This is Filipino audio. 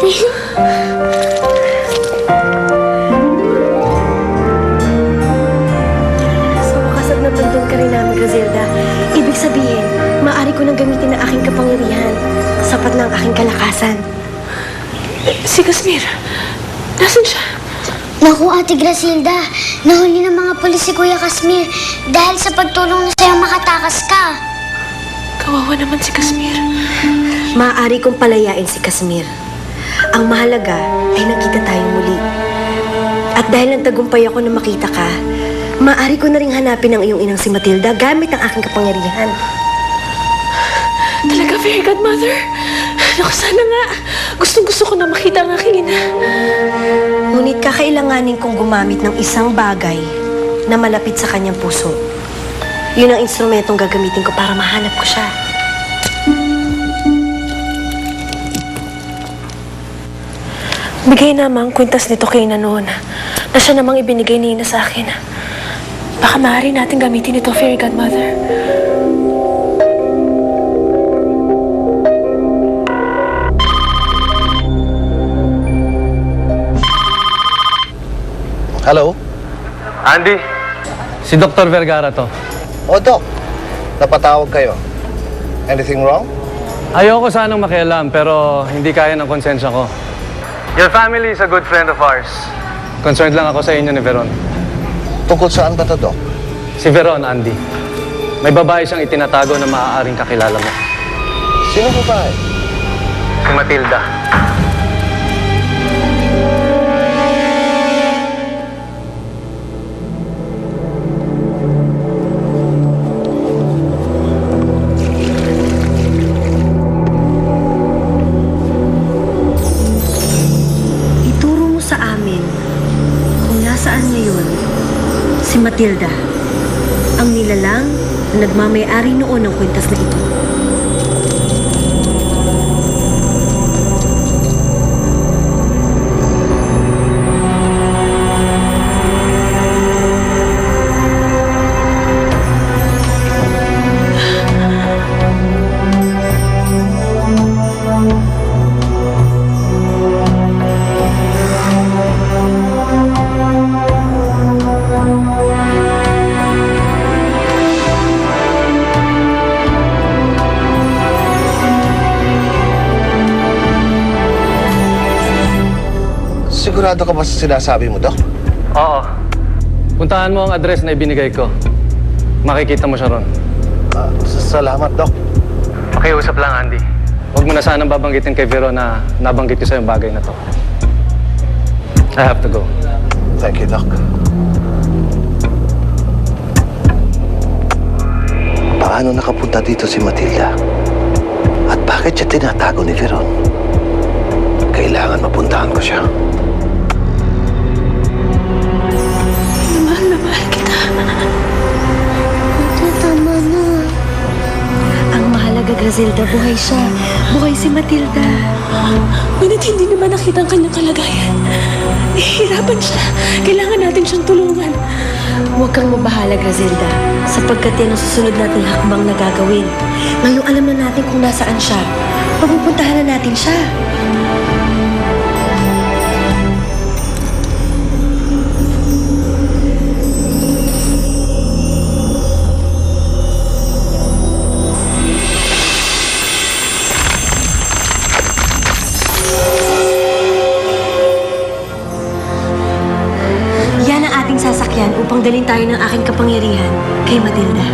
Sa wakas at napandun ka rin namin, Griselda. Ibig sabihin, maaari ko nang gamitin ang aking kapangyarihan. Sapat na ang aking kalakasan. Si Casmir, nasan siya? Naku, Ate Griselda, nahuli ng mga pulis si Kuya Casmir dahil sa pagtulong na sa'yo makatakas ka. Kawawa naman si Casmir. Maaari kong palayain si Casmir. Ang mahalaga ay nakita tayong muli. At dahil nagtagumpay ako na makita ka, maaari ko na ring hanapin ang iyong inang si Matilda gamit ang aking kapangyarihan. Talaga, Fairy Godmother? Naku, sana nga. Gustong-gusto ko na makita ang aking ina. Ngunit kakailanganin kong gumamit ng isang bagay na malapit sa kanyang puso. Yun ang instrumentong gagamitin ko para mahanap ko siya. Bigay naman ang kwintas nito kay Ina noon na siya namang ibinigay ni Ina sa akin. Baka maaari natin gamitin ito, Fairy Godmother. Hello? Andy, si Dr. Vergara to. O, Doc. Napatawag kayo. Anything wrong? Ayoko sanang makialam pero hindi kaya ng konsensya ko. Your family is a good friend of ours. Concerned lang ako sa inyo ni Veron. Tungkol saan ba to, Doc? Si Veron, Andy. May babae siyang itinatago na maaaring kakilala mo. Sino babae? Si Matilda. Saan ngayon si Matilda, ang nilalang na nagmamay-ari noon ng kwintas na ito. Sigurado ka ba sa sinasabi mo, Doc? Oo. Puntahan mo ang address na ibinigay ko. Makikita mo siya ron. Salamat, Doc. Pakiusap lang, Andy. Huwag mo na sanang babanggitin kay Veron na nabanggit ko sa yung bagay na to. I have to go. Thank you, Doc. Paano nakapunta dito si Matilda? At bakit siya tinatago ni Veron? Kailangan mapuntahan ko siya. Mahal na mahal kita. Tama na. Ang mahalaga, Griselda, buhay siya. Buhay si Matilda. Ngunit hindi naman nakita ang kanyang kalagayan. Nahihirapan siya. Kailangan natin siyang tulungan. Huwag kang mabahala, Griselda, sapagkat yan ang susunod nating hakbang na gagawin. Ngayong alam na natin kung nasaan siya, papupuntahan na natin siya. Yan ang ating sasakyan upang dalhin tayo ng aking kapangyarihan kay Matilda.